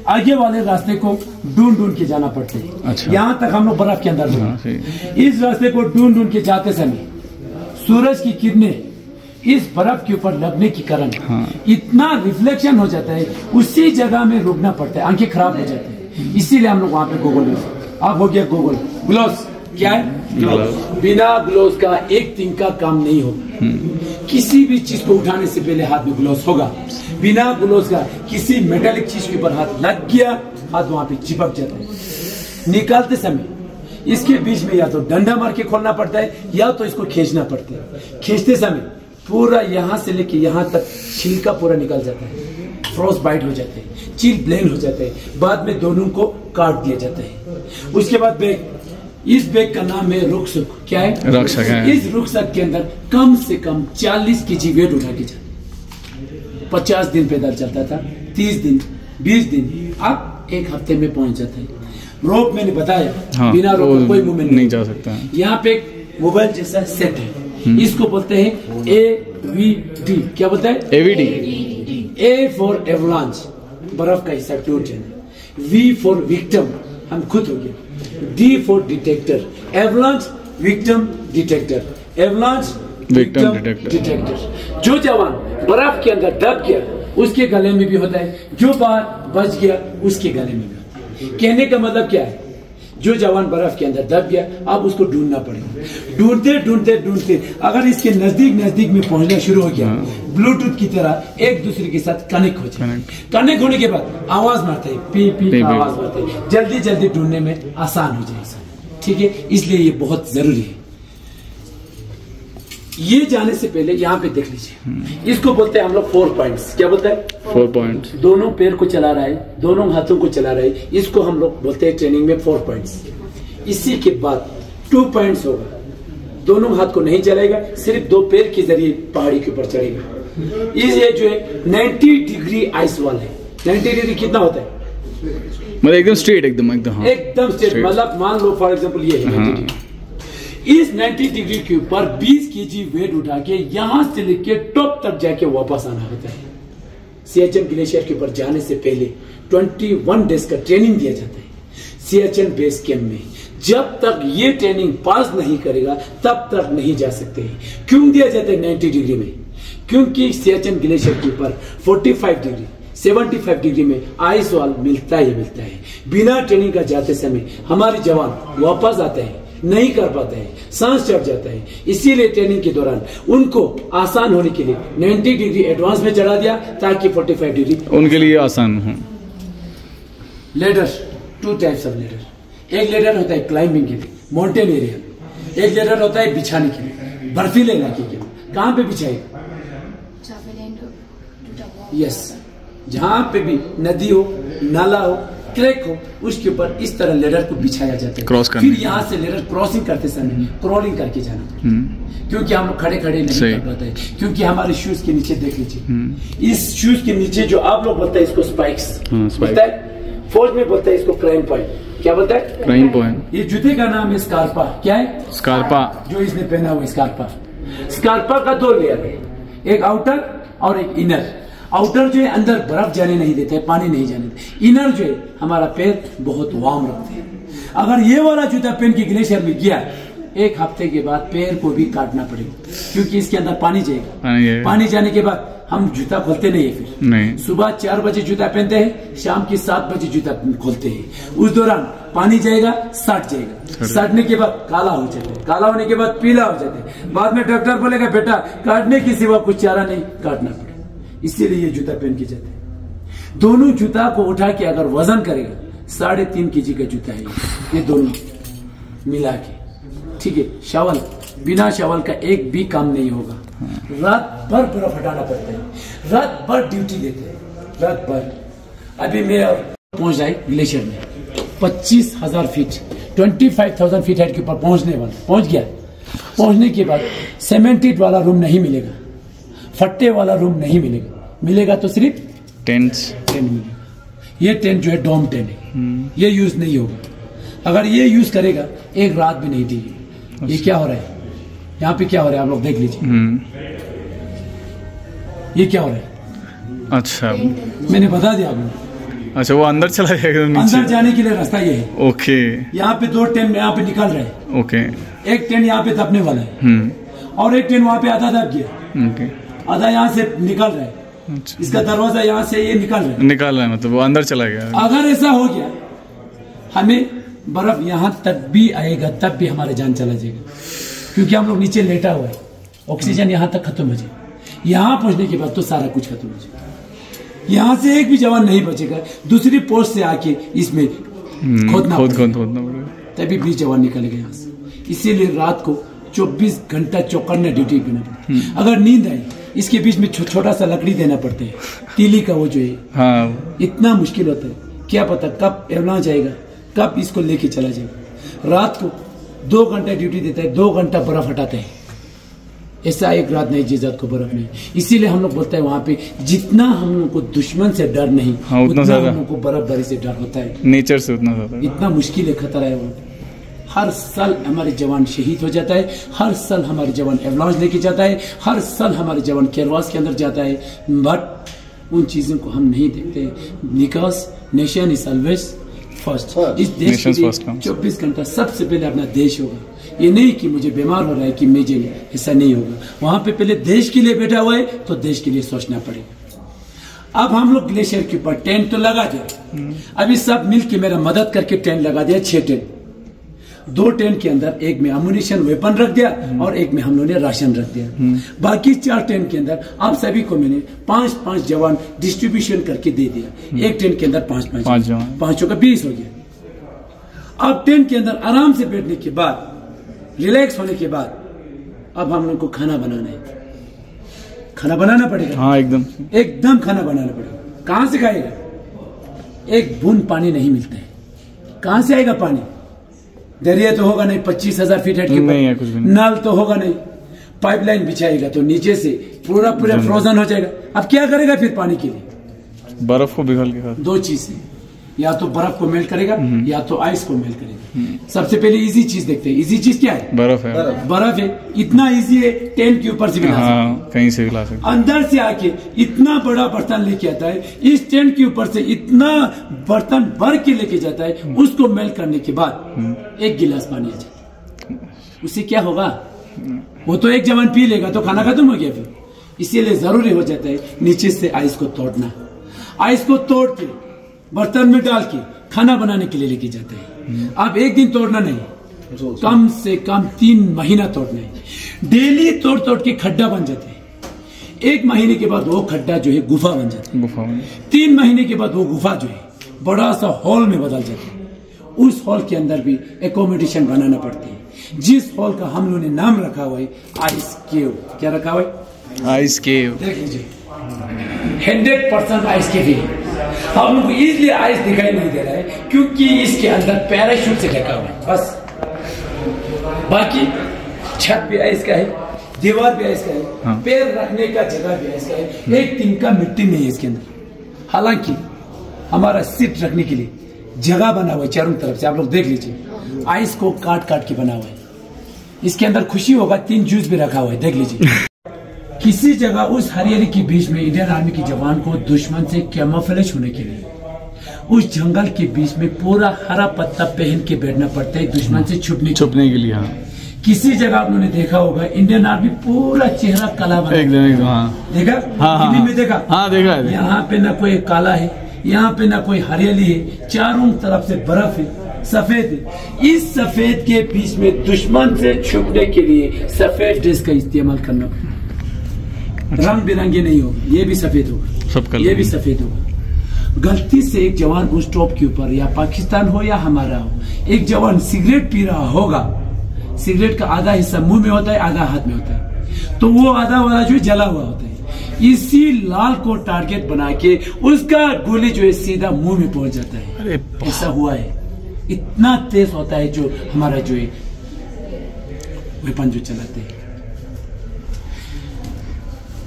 आगे वाले रास्ते को ढूंढ के जाना पड़ता है। अच्छा। यहाँ तक हम लोग बर्फ के अंदर इस रास्ते को ढूंढ के जाते समय सूरज की किरणें इस बर्फ के ऊपर लगने के कारण इतना रिफ्लेक्शन हो जाता है, उसी जगह में रुकना पड़ता है, आंखें खराब हो जाती है। इसीलिए हम लोग वहां पे गोगल, अब हो गया गोगल। ग्लोव्स क्या है? ग्लोव्स। बिना ग्लोव्स का एक दिन का काम नहीं होगा। किसी भी चीज को उठाने से पहले हाथ में ग्लोव्स होगा। बिना ग्लोव्स का किसी मेटालिक चीज के ऊपर हाथ लग गया, हाथ वहां पे चिपक जाता है। निकालते समय इसके बीच में या तो डंडा मार के खोलना पड़ता है या तो इसको खींचना पड़ता है। खींचते समय पूरा यहाँ से लेके यहाँ तक छिलका पूरा निकल जाता है, फ्रोस्ट बाइट हो जाते हैं, चिल ब्लेन हो जाते हैं। बाद में दोनों को काट दिया जाता है। उसके बाद बैग, इस बैग का नाम है रुक्सक। क्या है? रुक्सक है। इस रुक्सक के अंदर कम से कम 40 kg वेट उठा के जाते। 50 दिन पैदल चलता था, 30 दिन, 20 दिन, अब 1 हफ्ते में पहुंच जाता है। रोप मैंने बताया, हाँ, बिना रोप कोई मूवमेंट नहीं जा सकता। यहाँ पे एक मोबाइल जैसा सेट है, इसको बोलते हैं AVD। क्या बोलते हैं? AVD। A फॉर एवलांच, बर्फ का हिस्सा टूट जाना। V फॉर विक्टिम, हम खुद हो गए। D for detector, avalanche victim detector, avalanche victim detector. जो जवान बर्फ के अंदर दब गया उसके गले में भी होता है, जो बाहर बच गया उसके गले में भी होता है। कहने का मतलब क्या है? जो जवान बर्फ के अंदर दब गया, अब उसको ढूंढना पड़ेगा। ढूंढते अगर इसके नजदीक में पहुंचना शुरू हो गया, ब्लूटूथ की तरह एक दूसरे के साथ कनेक्ट हो जाए। कनेक्ट होने के बाद आवाज मारते हैं, पी पी आवाज मारते हैं, जल्दी ढूंढने में आसान हो जाएगा। ठीक है, इसलिए ये बहुत जरूरी है। ये जाने से पहले यहाँ पे देख लीजिए, इसको बोलते हैं हम लोग 4 पॉइंट्स। क्या बोलते हैं? 4 पॉइंट्स। दोनों पैर को चला रहा है, दोनों हाथों को चला रहा है, इसको हम लोग बोलते हैं ट्रेनिंग में 4 पॉइंट्स। इसी के बाद 2 पॉइंट्स होगा, दोनों हाथ को नहीं चलाएगा, सिर्फ 2 पैर के जरिए पहाड़ी के ऊपर चढ़ेगा। ये जो है 90 डिग्री आइस वॉल है। 90 डिग्री कितना होता है? मतलब एकदम स्ट्रेट, एकदम स्ट्रेट। मतलब मान लो फॉर एग्जाम्पल ये है 90 डिग्री। इस 90 डिग्री के ऊपर 20 kg वेट उठा के यहां से लेके टॉप तक जाके वापस आना होता है। सियाचिन ग्लेशियर के ऊपर जाने से पहले 21 डेज का ट्रेनिंग दिया जाता है। सियाचिन बेस कैंप में। जब तक ये ट्रेनिंग पास नहीं करेगा तब तक नहीं जा सकते हैं। क्यों दिया जाता है 90 डिग्री में? क्योंकि सियाचिन ग्लेशियर के ऊपर 45 डिग्री 75 डिग्री में आइस वॉल मिलता ही मिलता है। बिना ट्रेनिंग का जाते समय हमारे जवान वापस आते हैं, नहीं कर पाते हैं, सांस चढ़ जाता है। इसीलिए ट्रेनिंग के दौरान उनको आसान होने के लिए 90 डिग्री एडवांस में चढ़ा दिया ताकि 45 डिग्री उनके लिए आसान हो। Ladder, 2 types of ladder. एक लेडर होता है क्लाइंबिंग के लिए, माउंटेन एरिया में। एक लेडर होता है बिछाने के लिए, बर्फीले इलाके के लिए। कहाँ पे बिछाएगा? यस, जहां पे भी नदी हो, नाला हो, ट्रैक हो, उसके ऊपर इस तरह लेडर को बिछाया जाता है। क्रॉस करने, फिर यहाँ से लेडर क्रॉसिंग करते समय क्रॉलिंग करके जाना पड़ता है। क्योंकि हम खड़े खड़े नहीं कर पाते हैं, क्योंकि हमारे शूज के नीचे देख लीजिए, इस शूज के नीचे जो आप लोग बोलते हैं इसको स्पाइक्स बोलता है, फौज में बोलता है इसको क्राइम पॉइंट। क्या बोलता है? Crime point. ये जूते का नाम है स्कार्पा। क्या है? स्कार्पा। जो इसने पहना हुआ स्कार्पा। स्कार्पा का 2 लेयर है, एक आउटर और एक इनर। आउटर जो है अंदर बर्फ जाने नहीं देते, पानी नहीं जाने देते। इनर जो है हमारा पैर बहुत वार्म रखते हैं। अगर ये वाला जूता पहन के ग्लेशियर में गया, 1 हफ्ते के बाद पैर को भी काटना पड़ेगा, क्योंकि इसके अंदर पानी जाएगा। पानी जाने के बाद हम जूता खोलते नहीं है। फिर नहीं। सुबह 4 बजे जूता पहनते हैं, शाम की 7 बजे जूता खोलते हैं। उस दौरान पानी जाएगा, सट जाएगा। सटने के बाद काला हो जाता है, काला होने के बाद पीला हो जाता है। बाद में डॉक्टर बोलेगा बेटा काटने की सिवा कुछ चारा नहीं, काटना पड़ेगा। इसीलिए ये जूता पहन के जाते हैं। दोनों जूता को उठा के अगर वजन करेगा 3.5 kg का जूता है ये दोनों मिला के, ठीक है। शावल, बिना शावल का एक भी काम नहीं होगा। रात भर बर्फ हटाना पड़ता है, रात भर ड्यूटी देते हैं, रात भर। अभी मैं पहुंच जाए ग्लेशियर में 25,000 फीट 25,000 फीट हाइट के ऊपर पहुंचने वाला, पहुंच गया। पहुंचने के बाद सीमेंटेड वाला रूम नहीं मिलेगा, फट्टे वाला रूम नहीं मिलेगा, मिलेगा तो सिर्फ टेंट मिलेगा। ये टेंट जो है डोम टेंट है, ये यूज नहीं होगा। अगर ये यूज करेगा 1 रात भी नहीं देगी। ये क्या हो रहा है यहाँ पे? क्या हो रहा है आप लोग देख लीजिए। ये क्या हो रहा है? अच्छा, मैंने बता दिया आपको। अच्छा, वो अंदर चला जाएगा नीचे? अंदर जाने के लिए रास्ता ये है। ओके। यहाँ पे 2 टेंट यहाँ पे निकल रहे हैं। ओके। एक टेंट यहाँ पे दबने वाला है और एक टेंट वहाँ पे आधा दब गया। ओके। आधा यहाँ से निकल रहा है। अच्छा। इसका दरवाजा यहाँ से ये निकल रहा है, मतलब वो अंदर चला गया। अगर ऐसा हो गया हमें बर्फ यहाँ तक भी आएगा, तब भी हमारी जान चला जाएगा, क्योंकि हम लोग नीचे लेटा हुआ है। ऑक्सीजन यहाँ तक खत्म हो जाए। यहाँ पहुंचने के बाद तो सारा कुछ खत्म हो जाएगा। यहाँ से एक भी जवान नहीं बचेगा। दूसरी पोस्ट से आके इसमें खोदना पड़ेगा, तभी भी जवान निकलेगा यहाँ से। इसीलिए रात को 24 घंटा चौकन्ना ड्यूटी करना पड़ता है। अगर नींद आए इसके बीच में छोटा सा लकड़ी देना पड़ता है, तीली का वो जो है। हाँ। इतना मुश्किल होता है, क्या पता कब एवलांच आएगा, कब इसको लेके चला जाएगा। रात को 2 घंटा ड्यूटी देता है, 2 घंटा बर्फ हटाते हैं। ऐसा एक रात नहीं जिस रात को बर्फ नहीं। इसीलिए हम लोग बोलते हैं वहाँ पे जितना हम लोग को दुश्मन से डर नहीं, हाँ, उतना हम लोग को बर्फबारी से डर होता है, नेचर से उतना ज्यादा। इतना मुश्किल है, खतरा है वो। हर साल हमारे जवान शहीद हो जाता है, हर साल हमारे जवान एवलांच लेके जाता है, हर साल हमारे जवान केरवास के अंदर जाता है। बट उन चीजों को हम नहीं देखते, because nation is always first. इस देश के लिए 24 घंटा सबसे पहले अपना देश होगा। ये नहीं कि मुझे बीमार हो रहा है कि मुझे, ऐसा नहीं होगा। वहां पे पहले देश के लिए बैठा हुआ है तो देश के लिए सोचना पड़ेगा। अब हम लोग ग्लेशियर के ऊपर टेंट तो लगा दिया। अभी सब मिल के मेरा मदद करके टेंट लगा दिया, 6 टेंट। 2 टेंट के अंदर एक में अम्युनिशन वेपन रख दिया और एक में हम लोगों ने राशन रख दिया। बाकी 4 टेंट के अंदर आप सभी को मैंने 5-5 जवान डिस्ट्रीब्यूशन करके दे दिया। एक टेंट के अंदर 5-5 जवान, 5 का 20 हो गया। अब टेंट के अंदर आराम से बैठने के बाद, रिलैक्स होने के बाद, अब हम लोग को खाना बनाना है। खाना बनाना पड़ेगा। हाँ, एकदम खाना बनाना पड़ेगा। कहां से खाएगा? एक बूंद पानी नहीं मिलता है। कहां से आएगा पानी? दरिया तो होगा नहीं, 25,000 फीट हाइट के ऊपर नल तो होगा नहीं। पाइपलाइन बिछाएगा तो नीचे से पूरा फ्रोजन हो जाएगा। अब क्या करेगा फिर पानी के लिए? बर्फ को पिघल के 2 चीजें, या तो बर्फ को मेल्ट करेगा या तो आइस को मेल्ट करेगा। सबसे पहले इजी चीज देखते हैं। इजी चीज क्या है? बर्फ है। बर्फ है, इतना इजी है, टेंट के ऊपर से भी ला सकते हैं, कहीं से भी ला सकते हैं। अंदर से आके इतना बड़ा बर्तन लेके आता है, इस टेंट के ऊपर से इतना बर्तन भर के लेके जाता है, उसको मेल्ट करने के बाद 1 गिलास पानी आ जाता है। उससे क्या होगा? वो तो एक जवान पी लेगा तो खाना खत्म हो गया फिर। इसीलिए जरूरी हो जाता है नीचे से आइस को तोड़ना। आइस को तोड़ के बर्तन में डाल के खाना बनाने के लिए लेके जाते हैं। अब एक दिन तोड़ना नहीं, कम से कम 3 महीना तोड़ना है। डेली तोड़ तोड़ के खड्डा बन जाते हैं। 1 महीने के बाद वो खड्डा जो है गुफा बन जाता है। गुफा में 3 महीने के बाद वो गुफा जो है बड़ा सा हॉल में बदल जाता है। उस हॉल के अंदर भी एकोमोडेशन बनाना पड़ती है, जिस हॉल का हम लोगों ने नाम रखा हुआ है आइस केव। क्या रखा हुआ है? आइस केव। देख लीजिए 100% आइस केव है। हम लोग को इजली आइस दिखाई नहीं दे रहा है क्योंकि इसके अंदर पैराशूट से ढका हुआ है बस। बाकी छत भी आइस का है, दीवार भी आइस का है, हाँ। पैर रखने का जगह भी आइस का है। एक तिनका मिट्टी नहीं है इसके अंदर। हालांकि हमारा सीट रखने के लिए जगह बना हुआ है चारों तरफ से। आप लोग देख लीजिए, आइस को काट काट के बना हुआ है। इसके अंदर खुशी होगा 3 जूस भी रखा हुआ है, देख लीजिए। किसी जगह उस हरियाली के बीच में इंडियन आर्मी के जवान को दुश्मन से कैमोफ्लेज होने के लिए उस जंगल के बीच में पूरा हरा पत्ता पहन के बैठना पड़ता है दुश्मन से छुपने के लिए। हाँ। किसी जगह आपने देखा होगा इंडियन आर्मी पूरा चेहरा काला बना एकदम। हाँ। देखा? हाँ, टीवी में देखा? हाँ, देखा है। यहाँ पे ना कोई काला है, यहाँ पे ना कोई हरियाली है, चारों तरफ से बर्फ है, सफेद है। इस सफेद के बीच में दुश्मन से छुपने के लिए सफेद ड्रेस का इस्तेमाल करना, रंग बिरंगे नहीं होगा, ये भी सफेद होगा, सब कलर, ये भी सफेद होगा। गलती से एक जवान उस टॉप के ऊपर, या पाकिस्तान हो या हमारा हो, एक जवान सिगरेट पी रहा होगा, सिगरेट का आधा हिस्सा मुंह में होता है, आधा हाथ में होता है, तो वो आधा वाला जो जला हुआ होता है। इसी लाल को टारगेट बना के उसका गोली जो है सीधा मुंह में पहुंच जाता है। ऐसा हुआ है। इतना तेज होता है जो हमारा जो है वेपन जो चलाते हैं।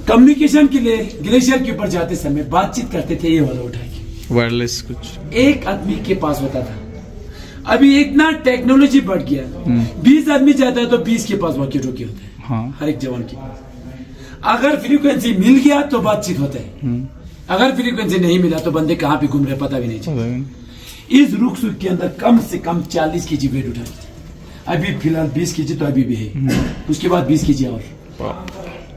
कम्युनिकेशन के लिए ग्लेशियर के ऊपर जाते समय बातचीत करते थे ये वाला उठा के, वायरलेस कुछ एक आदमी के पास होता था। अभी इतना टेक्नोलॉजी बढ़ गया, 20 आदमी जाता है तो 20 के पास वॉकी टॉकी होता है। हाँ। हर एक जवान के पास अगर फ्रीक्वेंसी मिल गया तो बातचीत होता है, अगर फ्रीक्वेंसी नहीं मिला तो बंदे कहाँ पे घूम रहे पता भी नहीं चलता। इस रुख सुख के अंदर कम से कम 40 केजी वेट उठा के, अभी फिलहाल 20 केजी तो अभी भी है, उसके बाद 20 केजी और।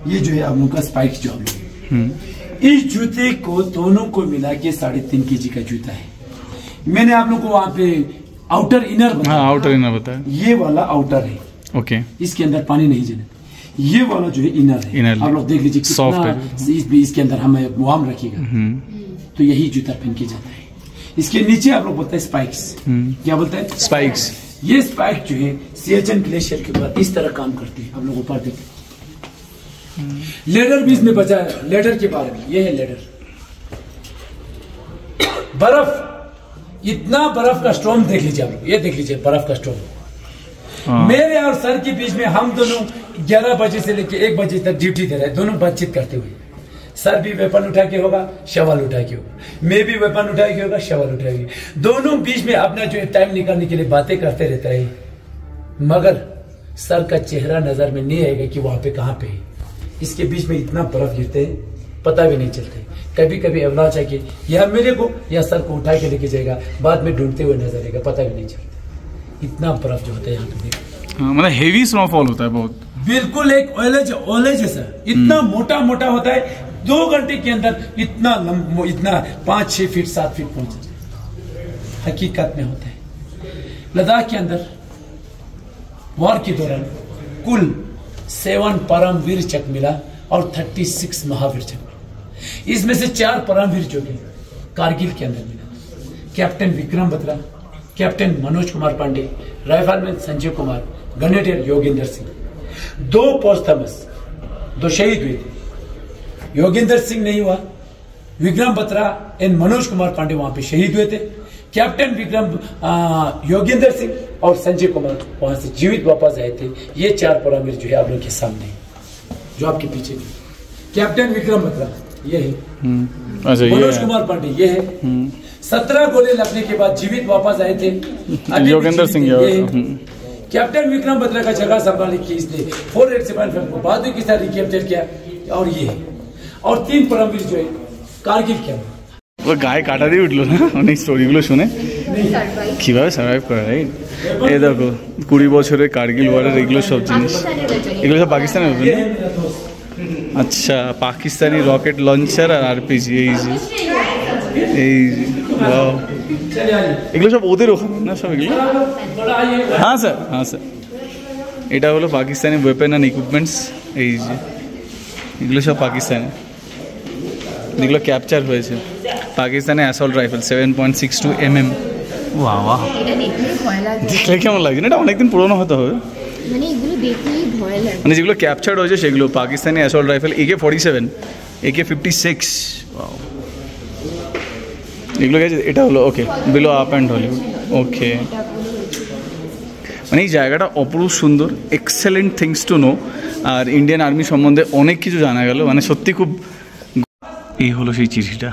ये जो है आप लोग का स्पाइक जो आप लोग, इस जूते को दोनों को मिला के 3.5 केजी का जूता है। मैंने आप लोग को वहां पे आउटर इनर बताया। हाँ, आउटर इनर बताया। ये वाला आउटर है, ओके। इसके अंदर पानी नहीं जाने। ये वाला जो है इनर है, इनर आप लोग देख लीजिए कितना इसके अंदर हमें मुआम रखिएगा। तो यही जूता पहन के जाता है। इसके नीचे आप लोग बोलते हैं स्पाइक्स। क्या बोलते हैं? स्पाइक्स। ये स्पाइक जो है सियाचिन ग्लेशियर के ऊपर इस तरह काम करते हैं। आप लोग ऊपर देखते, लेडर भी इसमें बचा है। लेडर के बारे में, ये है लेडर। बर्फ, इतना बर्फ का स्टॉर्म देख लीजिए आप लोग, ये देख लीजिए बर्फ का स्टॉर्म। मेरे और सर के बीच में हम दोनों 11 बजे से लेकर 1 बजे तक ड्यूटी दे रहे हैं, दोनों बातचीत करते हुए। सर भी वेपन उठा के होगा, शवाल उठा के होगा, मैं भी वेपन उठा के होगा, शवाल उठा के। दोनों बीच में अपना जो है टाइम निकालने के लिए बातें करते रहता है, मगर सर का चेहरा नजर में नहीं आएगा कि वहां पे कहां पे है। इसके बीच में इतना बर्फ गिरते हैं पता भी नहीं चलता। कभी कभी अवलाच है कि या मेरे को या सर को उठा के लेके जाएगा, बाद में ढूंढते हुए नजर आएगा, पता भी नहीं चलता। इतना बर्फ जो होता है यहाँ पे देखो, मतलब हेवी स्नोफॉल होता है बहुत, बिल्कुल एक ओले जैसा। इतना मोटा मोटा होता है, 2 घंटे के अंदर इतना 5-6 फीट 7 फीट पहुंच जाता है। हकीकत में होता है। लद्दाख के अंदर वॉर के दौरान कुल 7 परमवीर चक्र मिला और 36 महावीर चक्र। इसमें से 4 परमवीर जो कि कारगिल के अंदर मिला। Captain Vikram Batra, captain Manoj Kumar Pandey, rifleman Sanjay Kumar, grenadier Yogendra Singh. 2 posthumous, 2 शहीद हुए थे। योगेंद्र सिंह नहीं हुआ, विक्रम बत्रा एंड मनोज कुमार पांडे वहां पे शहीद हुए थे। कैप्टन योगेंद्र सिंह और संजय कुमार वहां से जीवित वापस आए थे। ये 4 परमवीर जो है आप लोग के सामने, जो आपके पीछे भी। कैप्टन विक्रम बत्रा ये है, अच्छा, मनोज कुमार पांडे ये है, 17 गोले लगने के बाद जीवित वापस आए थे। योगेंद्र सिंह कैप्टन विक्रम बत्रा का जगह संभाली की इसने 487 को बहादुरी के साथ रिकैप्चर किया। और ये और 3 परमवीर जो है कारगिल के वो গায়ে কাটা দিয়ে উঠলো না অনেক স্টোরিগুলো শুনে কিভাবে সার্ভাইভ করে, রাইট? এই দেখো 20 বছরে কার্গিল ওয়ারের এগুলো সব জিনিস, এগুলো সব পাকিস্তানের হবে না? আচ্ছা, পাকিস্তানি রকেট লঞ্চার আর আরপিজি, এই যে এগুলো সব ওদের ওখানে না সব এগুলো? হ্যাঁ স্যার, হ্যাঁ স্যার, এটা হলো পাকিস্তানি ওয়েপেন অ্যান্ড ইকুইপমেন্টস। এই যে এগুলো সব পাকিস্তানি, যেগুলো ক্যাপচার হয়েছে। পাকিস্তানে অ্যাসল্ট রাইফেল 7.62 mm। বাহ বাহ, দেখলে কেমন লাগছে না? এটা অনেকদিন পুরোনো হতে হবে, মানে যেগুলো ক্যাপচার হয়েছে সেগুলো Pakistani assault rifle AK-47, AK-56। এগুলো গেছে। এটা হলো ওকে বিলো আপ অ্যান্ড হলিউড। ওকে, মানে এই জায়গাটা অপরূপ সুন্দর, এক্সেলেন্ট থিংস টু নো। আর ইন্ডিয়ান আর্মি সম্বন্ধে অনেক কিছু জানা গেল, মানে সত্যি খুব। এই হলো সেই চিঠিটা,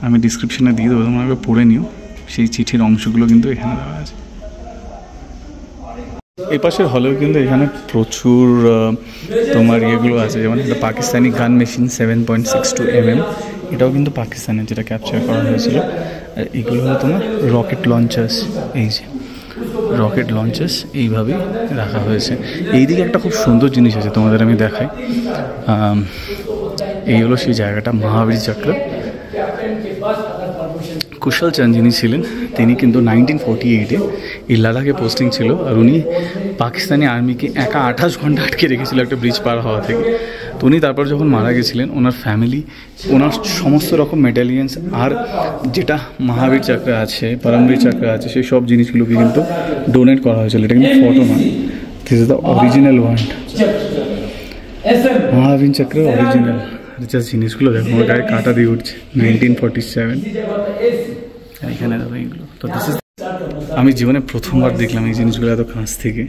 আমি ডিসক্রিপশনে দিয়ে দেবো, তোমরা পড়ে নিও। সেই চিঠির অংশগুলো কিন্তু এখানে দেওয়া আছে। এই পাশের হলেও কিন্তু এখানে প্রচুর তোমার ইয়েগুলো আছে, যেমন একটা পাকিস্তানি গান মেশিন 7.62 mm, এটাও কিন্তু পাকিস্তানের, যেটা ক্যাপচার করা হয়েছিল। আর এগুলো হলো তোমার রকেট লঞ্চার্স, এই যে রকেট লঞ্চার্স এইভাবেই রাখা হয়েছে। এইদিকে একটা খুব সুন্দর জিনিস আছে, তোমাদের আমি দেখাই। এই হলো সেই জায়গাটা, মহাবীর চক্র। কুশল চাঁদ যিনি ছিলেন, তিনি কিন্তু 1948-এ এই লাদাখে পোস্টিং ছিল। আর উনি পাকিস্তানি আর্মিকে একা 28 ঘন্টা আটকে রেখেছিল একটা ব্রিজ পার হওয়া থেকে। তো উনি তারপর যখন মারা গেছিলেন, ওনার ফ্যামিলি ওনার সমস্ত রকম মেডালিয়ান্স আর যেটা মহাবীর চক্র আছে, পরমবীর চক্র আছে, সেই সব জিনিসগুলোকে কিন্তু ডোনেট করা হয়েছিল। এটা কিন্তু ফটো না, this is the original one, Mahavir Chakra original. Just জিনিসগুলো দেখো, আমার গায়ে কাটা দিয়ে উঠছে। 1947 এখানে দেখো এইগুলো। তো দিস ইজ, আমি জীবনে প্রথমবার দেখলাম এই জিনিসগুলো এত কাছ থেকে,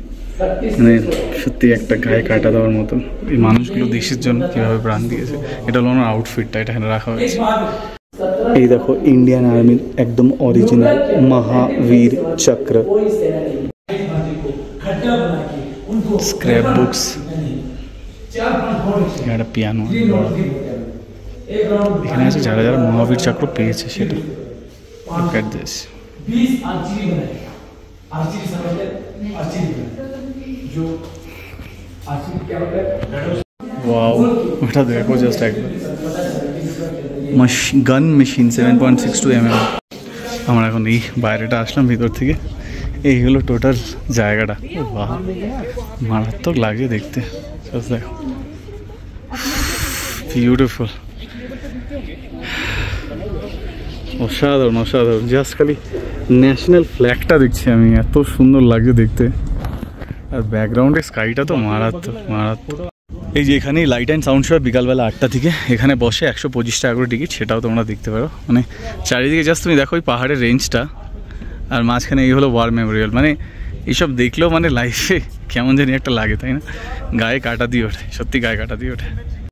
মানে সত্যি একটা গায়ে কাটা দেওয়ার মতো। এই মানুষগুলো দেশের জন্য কীভাবে প্রাণ দিয়েছে। এটা হলো আমার আউটফিটটা, এটা এখানে রাখা হয়েছে। এই দেখো ইন্ডিয়ান আর্মির একদম অরিজিনাল মহাবীর চক্র, স্ক্র্যাপ বুকস, একটা পিয়ানো এখানে আছে, যারা যারা মহাবীর চক্র পেয়েছে সেটা। ওটা দেখো জাস্ট একবার, গান মেশিন 7.62 mm। আমরা এখন এই বাইরেটা আসলাম ভিতর থেকে, এই হলো টোটাল জায়গাটা। বাহ, মারাত্মক লাগছে দেখতে, দেখো বিউটিফুল, অসাধারণ অসাধারণ। জাস্ট খালি ন্যাশনাল ফ্ল্যাগটা দেখছি আমি, এত সুন্দর লাগছে দেখতে। আর ব্যাকগ্রাউন্ডে স্কাইটা তো মারাত্মক মারাত্মক। এই যে এখানেই লাইট অ্যান্ড সাউন্ড শো বিকালবেলা 8টা থেকে, এখানে বসে 125 টাকা করে টিকিট, সেটাও তোমরা দেখতে পারো। মানে চারিদিকে জাস্ট তুমি দেখো ওই পাহাড়ের রেঞ্জটা, আর মাঝখানে এই হলো ওয়ার মেমোরিয়াল। মানে এইসব দেখলেও মানে লাইফে কেমন জানি একটা লাগে, তাই না? গায়ে কাটা দিয়ে ওঠে, সত্যি গায়ে কাটা দিয়ে ওঠে।